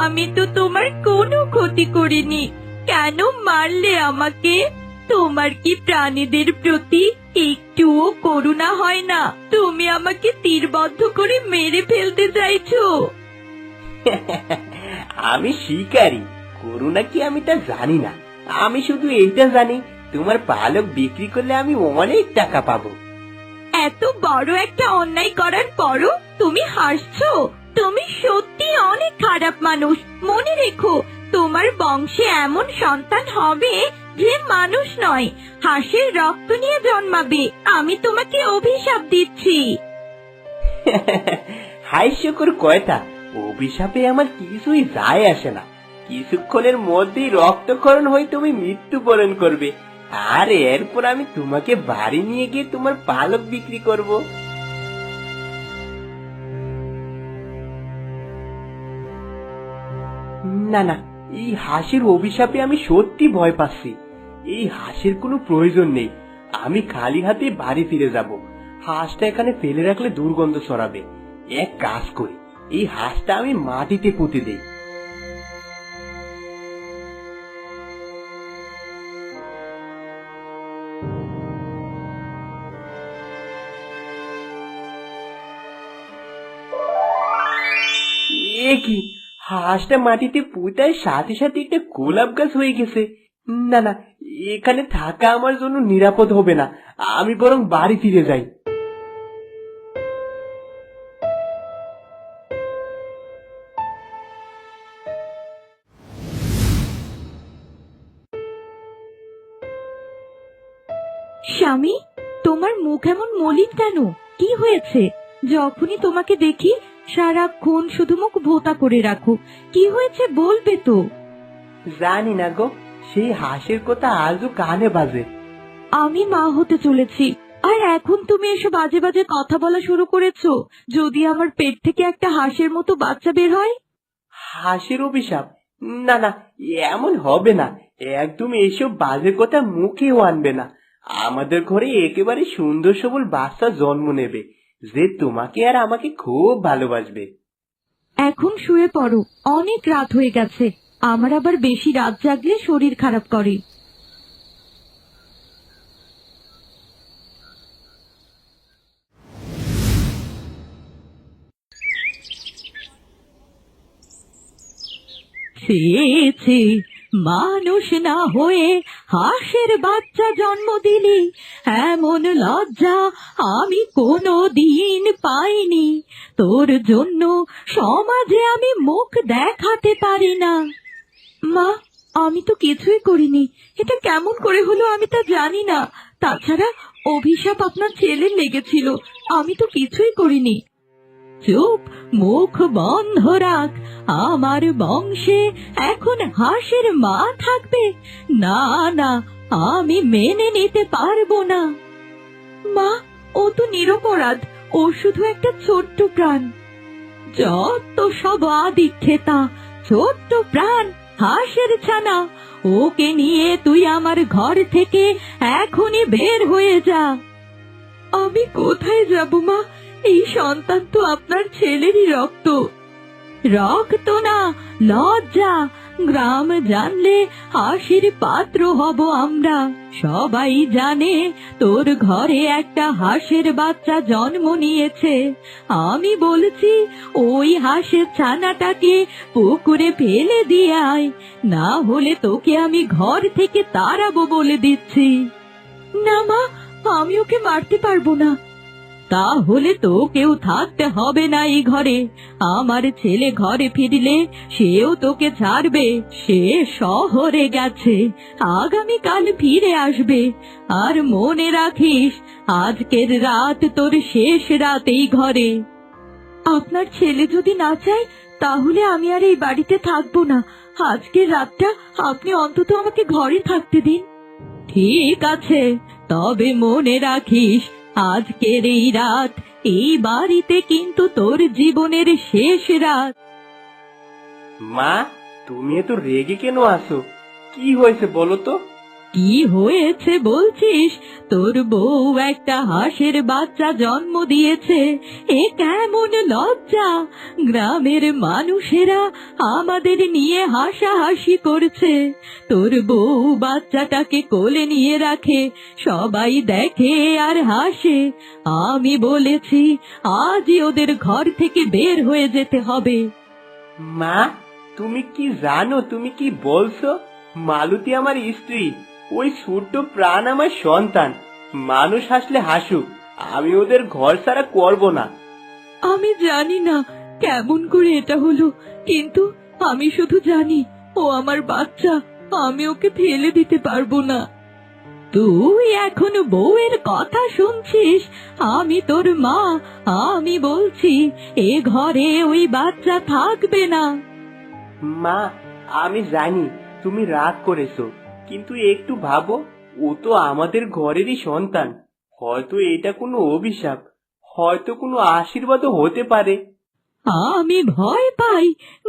আমি তো তোমার কোনো ক্ষতি করিনি, কেন মারলে আমাকে? তোমার কি প্রাণীদের প্রতি একটুও করুণা হয় না? তুমি আমাকে তীরবদ্ধ করে মেরে ফেলতে চাইছো? আমি শিকারী, করুণা কি আমি তা জানি না। আমি শুধু এইটা জানি, তোমার পালক বিক্রি করলে আমি অনেক টাকা পাবো। এত বড় একটা অন্যায় করার পরও তুমি হাসছো? তুমি সত্যি অনেক খারাপ মানুষ। মনে রেখো, তোমার বংশে এমন সন্তান হবে যে মানুষ নয়, হাঁসের রক্ত নিয়ে জন্মাবে। আমি তোমাকে অভিশাপ দিচ্ছি। হাস্যকর কয়টা, অভিশাপে আমার কিছুই যায় আসে না। কিছুক্ষণের মধ্যেই রক্তক্ষরণ হয়ে তুমি মৃত্যুবরণ করবে, আর এরপর আমি তোমাকে বাড়ি নিয়ে গিয়ে তোমার পালক বিক্রি করব। না না, এই হাঁসের অভিশাপে আমি সত্যি ভয় পাচ্ছি। এই হাঁসের কোনো প্রয়োজন নেই। আমি খালি হাতে বাড়ি ফিরে যাব। হাঁসটা এখানে ফেলে রাখলে দুর্গন্ধ ছড়াবে। এক কাজ করি, এই হাঁসটা আমি মাটিতে পুঁতে দেই। এ কি, হাঁসটা মাটিতে পুঁতার সাথে সাথে একটা গোলাপ গাছ হয়ে গেছে। না না, এখানে থাকা আমার জন্য নিরাপদ হবে না। আমি বরং বাড়ি ফিরে যাই। স্বামী, তোমার মুখ এমন মলিন কেন? কি হয়েছে? যখনই তোমাকে দেখি সারাক্ষণ শুধু মুখ ভোঁতা করে রাখো। কি হয়েছে বলবে তো? জানি না গো, সেই হাঁসের কথা আজও কানে বাজে। আমি মা হতে চলেছি, আর এখন তুমি এসব বাজে বাজে কথা বলা শুরু করেছো। যদি আমার পেট থেকে একটা হাঁসের মতো বাচ্চা বের হয়? হাঁসের অভিশাপ? না না, এমন হবে না। একদম এসব বাজে কথা মুখেও আনবে না। আমাদের ঘরে একেবারে সুন্দর সবল বাচ্চা জন্ম নেবে, যে তোমাকে আর আমাকে খুব ভালোবাসবে। এখন শুয়ে পড়ো, অনেক রাত হয়ে গেছে। আমার আবার বেশি রাত জাগলে শরীর খারাপ করে। ছি ছি, মানুষ না হয়ে হাঁসের বাচ্চা জন্ম দিলি, এমন লজ্জা আমি কোনো দিন পাইনি। তোর জন্য সমাজে আমি মুখ দেখাতে পারি না। মা, আমি তো কিছুই করিনি। এটা কেমন করে হলো আমি তা জানি না। তাছাড়া অভিশাপ আপনার ছেলের লেগেছিল, আমি তো কিছুই করিনি। চুপ, মুখ বন্ধ রাখ। আমার বংশে এখন হাঁসের মা থাকবে? না না, আমি মেনে নিতে পারবো না। মা, ও তো নিরপরাধ, ও শুধু একটা ছোট্ট প্রাণ। যত সব আদিক্ষেতা, ছোট্ট প্রাণ, হাঁসের ছানা। ওকে নিয়ে তুই আমার ঘর থেকে এখনই বের হয়ে যা। আমি কোথায় যাব মা? এই সন্তান তো আপনার ছেলেরই রক্ত। রক্ত না, লজ্জা। গ্রাম জানলে হাসির পাত্র হব আমরা। সবাই জানে তোর ঘরে একটা হাঁসের বাচ্চা জন্ম নিয়েছে। আমি বলছি, ওই হাঁসের ছানাটাকে পুকুরে ফেলে দিয়ে আয়, না হলে তোকে আমি ঘর থেকে তাড়াবো বলে দিচ্ছি। না মা, আমি ওকে মারতে পারবো না। তাহলে তো কেউ থাকতে হবে না এই ঘরে। আমার ছেলে ঘরে ফিরলে সেও তোকে ছাড়বে। সে শহরে গেছে, আগামীকাল ফিরে আসবে। আর মনে রাখিস, আজকের রাত তোর শেষ রাত এই ঘরে। আপনার ছেলে যদি না চায়, তাহলে আমি আর এই বাড়িতে থাকবো না। আজকের রাতটা আপনি অন্তত আমাকে ঘরে থাকতে দিন। ঠিক আছে, তবে মনে রাখিস, আজকের এই রাত এই বাড়িতে কিন্তু তোর জীবনের শেষ রাত। মা, তুমি এত রেগে কেন আছো? কি হয়েছে বলো তো? কি হয়েছে বলছিস? তোর বউ একটা হাঁসের বাচ্চা জন্ম দিয়েছে, এ কেমন লজ্জা! গ্রামের মানুষেরা আমাদের নিয়ে হাসাহাসি করছে। তোর বউ বাচ্চাটাকে কোলে নিয়ে রাখে, সবাই দেখে আর হাসে। আমি বলেছি আজই ওদের ঘর থেকে বের হয়ে যেতে হবে। মা, তুমি কি জানো তুমি কি বলছো? মালতী আমার স্ত্রী, ওই ছোট্ট প্রাণ আমার সন্তান। মানুষ হাসলে হাসুক, আমি ওদের ঘর ছাড়া করব না। আমি জানি না কেমন করে এটা হলো, কিন্তু আমি শুধু জানি ও আমার বাচ্চা, আমি ওকে ফেলে দিতে পারবো না। তুই এখন বউয়ের কথা শুনছিস? আমি তোর মা, আমি বলছি এ ঘরে ওই বাচ্চা থাকবে না। মা, আমি জানি তুমি রাগ করেছো, কিন্তু একটু ভাবো, ও তো আমাদের ঘরেরই সন্তান। হয়তো এটা কোনো অভিশাপ, হয়তো কোনো আশীর্বাদও হতে পারে। আমি ভয় পাই,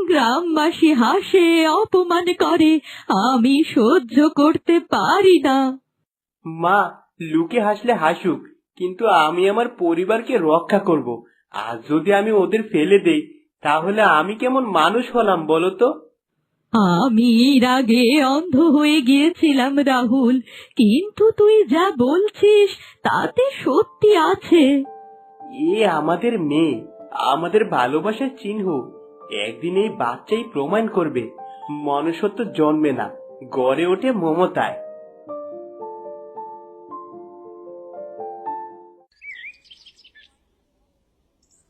গ্রামবাসী হাসে, অপমান করে, আমি সহ্য করতে পারি না। মা, লোকে হাসলে হাসুক, কিন্তু আমি আমার পরিবারকে রক্ষা করব। আর যদি আমি ওদের ফেলে দেই, তাহলে আমি কেমন মানুষ হলাম বলো তো? আমি এর আগে অন্ধ হয়ে গিয়েছিলাম রাহুল, কিন্তু তুই যা বলছিস তাতে সত্যি আছে। এ আমাদের মেয়ে, আমাদের ভালোবাসার চিহ্ন। একদিন এই বাচ্চাই প্রমাণ করবে মনুষ্যত্ব জন্মে না, গড়ে ওঠে মমতায়।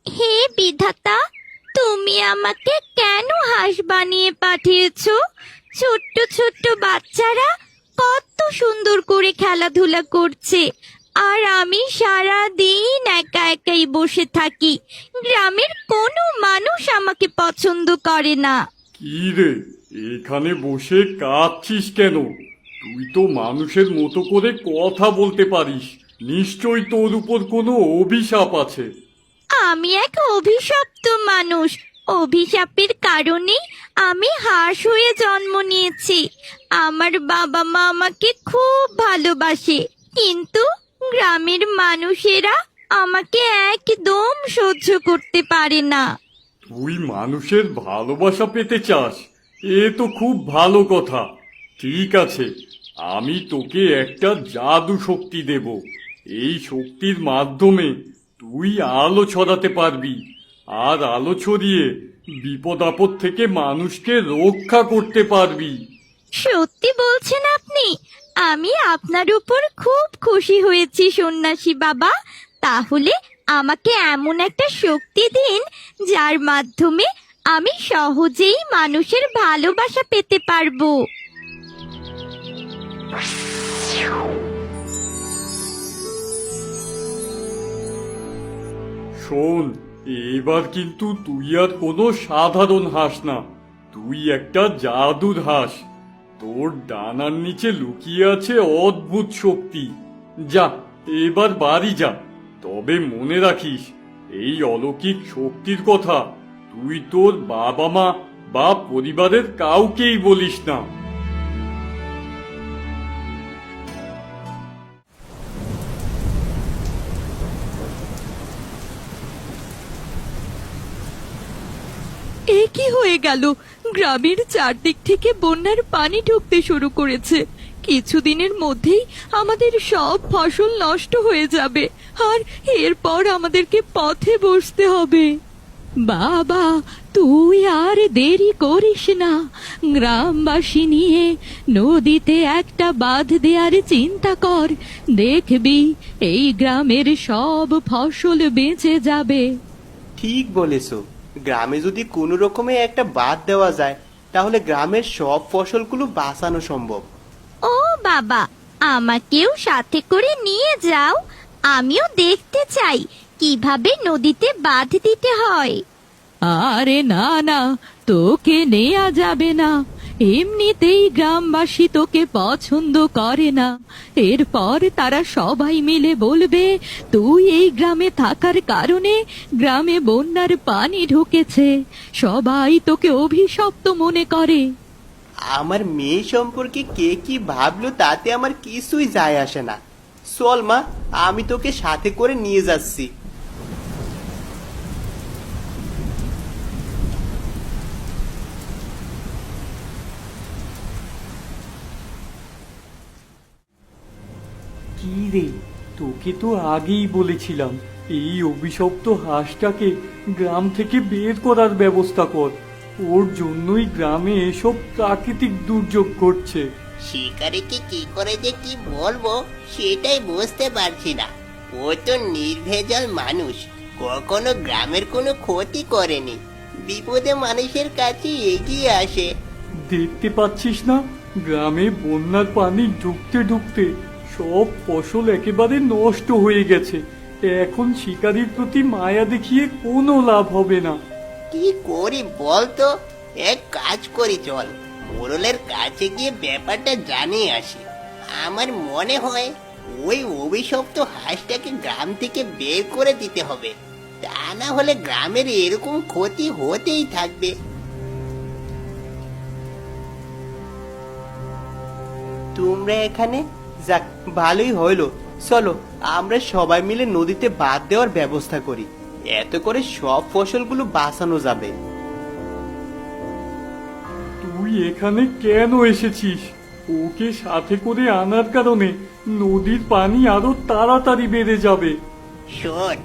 হে বিধাতা, তুমি আমাকে কেন হাঁস বানিয়ে পাঠিয়েছো? ছোট্ট ছোট্ট বাচ্চারা কত সুন্দর করে খেলাধুলা করছে, আর আমি সারা দিন একা একাই বসে থাকি। গ্রামের কোনো মানুষ আমাকে পছন্দ করে না। কি রে, এখানে বসে কাঁদছিস কেন? তুই তো মানুষের মতো করে কথা বলতে পারিস। নিশ্চয়ই তোর উপর কোনো অভিশাপ আছে। আমি এক অভিশপ্ত মানুষ। অভিশাপের কারণেই আমি হাঁস হয়ে জন্ম নিয়েছি। আমার বাবা মা আমাকে খুব ভালোবাসে, কিন্তু গ্রামের মানুষেরা আমাকে একদম সহ্য করতে পারে না। তুই মানুষের ভালোবাসা পেতে চাস, এ তো খুব ভালো কথা। ঠিক আছে, আমি তোকে একটা জাদু শক্তি দেব। এই শক্তির মাধ্যমে তুই আলো ছড়াতে পারবি, আর আলো ছড়িয়ে বিপদ আপদ থেকে মানুষকে রক্ষা করতে পারবি। সত্যি বলছেন আপনি? আমি আপনার উপর খুব খুশি হয়েছি সন্ন্যাসী বাবা। তাহলে আমাকে এমন একটা শক্তি দিন যার মাধ্যমে আমি সহজেই মানুষের ভালোবাসা পেতে পারবো। শোন, এবার কিন্তু তুই আর কোনো সাধারণ হাঁস না, তুই একটা জাদুর হাঁস। তোর ডানার নিচে লুকিয়ে আছে অদ্ভুত শক্তি। যা, এবার বাড়ি যা। তবে মনে রাখিস, এই অলৌকিক শক্তির কথা তুই তোর বাবা মা বা পরিবারের কাউকেই বলিস না। এ কি হয়ে গেল? গ্রামের চারদিক থেকে বন্যার পানি ঢুকতে শুরু করেছে। কিছুদিনের মধ্যেই আমাদের সব ফসল নষ্ট হয়ে যাবে, আর এরপর আমাদেরকে পথে বসতে হবে। বাবা, তুই আর দেরি করিস না, গ্রামবাসী নিয়ে নদীতে একটা বাঁধ দেওয়ার চিন্তা কর। দেখবি এই গ্রামের সব ফসল বেঁচে যাবে। ঠিক বলেছো, গ্রামে যদি কোনো রকমে একটা বাদ দেওয়া যায়, তাহলে গ্রামের সব ফসলগুলো বাঁচানো সম্ভব। ও বাবা, আমাকেও সাথে করে নিয়ে যাও। আমিও দেখতে চাই কিভাবে নদীতে বাঁধ দিতে হয়। আরে না না, তোকে নেয়া যাবে না। এমনিতেই গ্রামবাসী তোকে পছন্দ করে না। এরপর তারা সবাই মিলে বলবে তুই এই গ্রামে থাকার কারণে গ্রামে বন্যার পানি ঢুকেছে। সবাই তোকে অভিশপ্ত মনে করে। আমার মেয়ে সম্পর্কে কে কি ভাবলো তাতে আমার কিছুই যায় আসে না। চল মা, আমি তোকে সাথে করে নিয়ে যাচ্ছি। কি রে, তোকে তো আগেই বলেছিলাম এই অভিশপ্ত হাঁসটাকে গ্রাম থেকে বের করার ব্যবস্থা কর। ওর জন্যই গ্রামে এসব প্রাকৃতিক দুর্যোগ ঘটছে। শিকারীকে কি করে যে কি বলবো সেটাই বুঝতে পারছি না। ও তো নির্ভেজাল মানুষ, কখনো গ্রামের কোনো ক্ষতি করেনি, বিপদে মানুষের কাছে এগিয়ে আসে। দেখতে পাচ্ছিস না, গ্রামে বন্যার পানি ঢুকতে ঢুকতে সব ফসল একেবারে নষ্ট হয়ে গেছে। এখন শিকারীর প্রতি মায়া দেখিয়ে কোনো লাভ হবে না। কি করি বলতো? এক কাজ করি, চল মোড়লের কাছে গিয়ে ব্যাপারটা জানিয়ে আসি। আমার মনে হয় ওই অভিশপ্ত হাঁসটাকে গ্রাম থেকে বের করে দিতে হবে, তা না হলে গ্রামের এরকম ক্ষতি হতেই থাকবে। তোমরা এখানে? যাক, ভালোই হইলো। চলো আমরা সবাই মিলে নদীতে বাঁধ দেওয়ার ব্যবস্থা করি, এত করে সব ফসলগুলো বাঁচানো যাবে। তুই এখানে কেন এসেছিস? ওকে সাথে করে আনার কারণে নদীর পানি আরো তাড়াতাড়ি বেড়ে যাবে। শোন,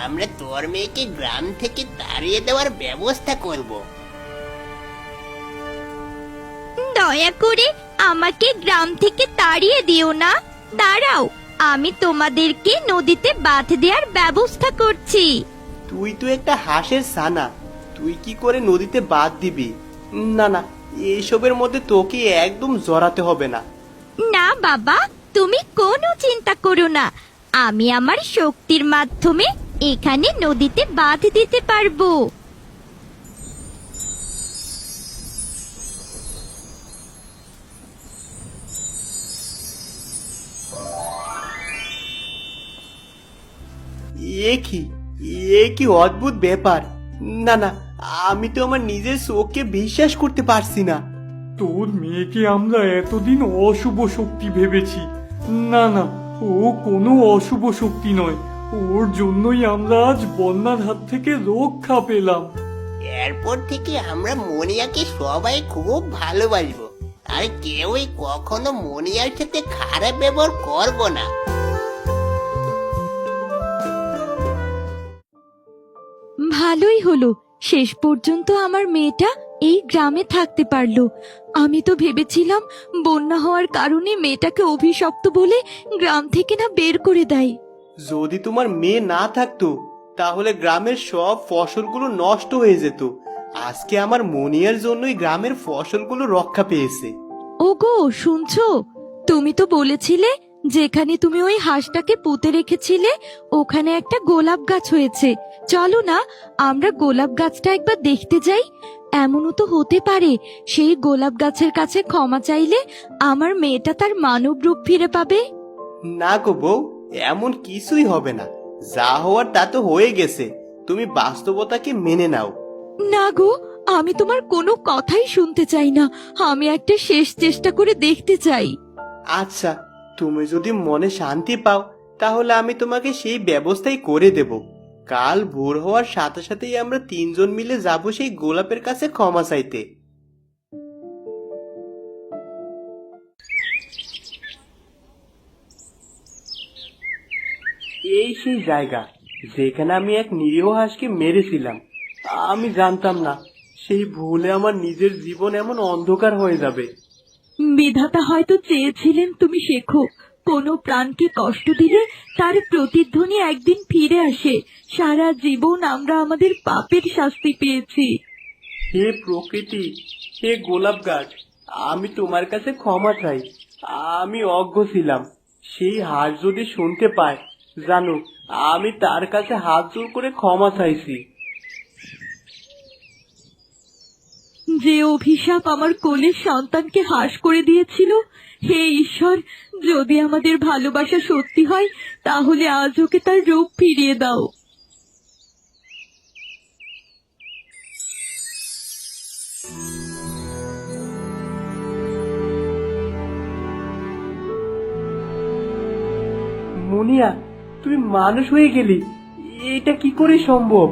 আমরা তোর মেয়েকে গ্রাম থেকে তাড়িয়ে দেওয়ার ব্যবস্থা করব। দয়া করে আমাকে গ্রাম থেকে তাড়িয়ে দিও না। দাঁড়াও, আমি তোমাদেরকে নদীতে বাঁধ দেওয়ার ব্যবস্থা করছি। তুই তো একটা হাঁসের ছানা, তুই কি করে নদীতে বাঁধ দিবি? না না, এসবের মধ্যে তোকে একদম জড়াতে হবে না। না বাবা, তুমি কোনো চিন্তা করো না, আমি আমার শক্তির মাধ্যমে এখানে নদীতে বাঁধ দিতে পারবো। এ কি অদ্ভুত ব্যাপার! না না, আমি তো আমার নিজের চোখকে বিশ্বাস করতে পারছি না। তোর মেয়েকে আমরা এতদিন অশুভ শক্তি ভেবেছি। না না, ও কোনো অশুভ শক্তি নয়। ওর জন্যই আমরা আজ বন্যার হাত থেকে রক্ষা পেলাম। এরপর থেকে আমরা মনিয়াকে সবাই খুব ভালোবাসবো, আর কেউই কখনো মনিয়ার সাথে খারাপ ব্যবহার করবো না। ভালোই হলো, শেষ পর্যন্ত আমার মেয়েটা এই গ্রামে থাকতে পারলো। আমি তো ভেবেছিলাম বন্যা হওয়ার কারণে মেয়েটাকে অভিশপ্ত বলে গ্রাম থেকে না বের করে দেয়। যদি তোমার মেয়ে না থাকতো তাহলে গ্রামের সব ফসলগুলো নষ্ট হয়ে যেত। আজকে আমার মনিয়ার জন্যই গ্রামের ফসলগুলো রক্ষা পেয়েছে। ওগো, শুনছো? তুমি তো বলেছিলে যেখানে তুমি ওই হাঁসটাকে পুঁতে রেখেছিলে ওখানে একটা গোলাপ গাছ হয়েছে। চলো না, আমরা গোলাপ গাছটা একবার দেখতে যাই। এমনও তো হতে পারে সেই গোলাপ গাছের কাছে ক্ষমা চাইলে আমার মেয়েটা তার মানব রূপ ফিরে পাবে। না গো বউ, এমন কিছুই হবে না। যা হওয়ার তা তো হয়ে গেছে, তুমি বাস্তবতাকে মেনে নাও। না গো, আমি তোমার কোনো কথাই শুনতে চাই না। আমি একটা শেষ চেষ্টা করে দেখতে চাই। আচ্ছা, তুমি যদি মনে শান্তি পাও তাহলে আমি তোমাকে সেই ব্যবস্থাই করে দেব। কাল ভোর হওয়ার সাথে সাথেই আমরা তিনজন মিলে যাব সেই গোলাপের কাছে ক্ষমা চাইতে। এই সেই জায়গা যেখানে আমি এক নিরীহ হাঁসকে মেরেছিলাম। আমি জানতাম না সেই ভুলে আমার নিজের জীবন এমন অন্ধকার হয়ে যাবে। বিধাতা হয়তো চেয়েছিলেন তুমি শেখো, কোনো প্রাণকে কষ্ট দিলে তার প্রতিধ্বনি একদিন ফিরে আসে। সারা জীবন আমরা আমাদের পাপের শাস্তি পেয়েছি। হে প্রকৃতি, হে গোলাপ গাছ, আমি তোমার কাছে ক্ষমা চাই। আমি অজ্ঞ ছিলাম। সেই হাঁস যদি শুনতে পায়, জানো আমি তার কাছে হাত জোড় করে ক্ষমা চাইছি। যে অভিশাপ আমার কোলের সন্তানকে হাস করে দিয়েছিল, হে ঈশ্বর, যদি আমাদের ভালোবাসা সত্যি হয় তাহলে আজ ওকে তার রূপ ফিরিয়ে দাও। মুনিয়া, তুমি মানুষ হয়ে গেলি, এটা কি করে সম্ভব?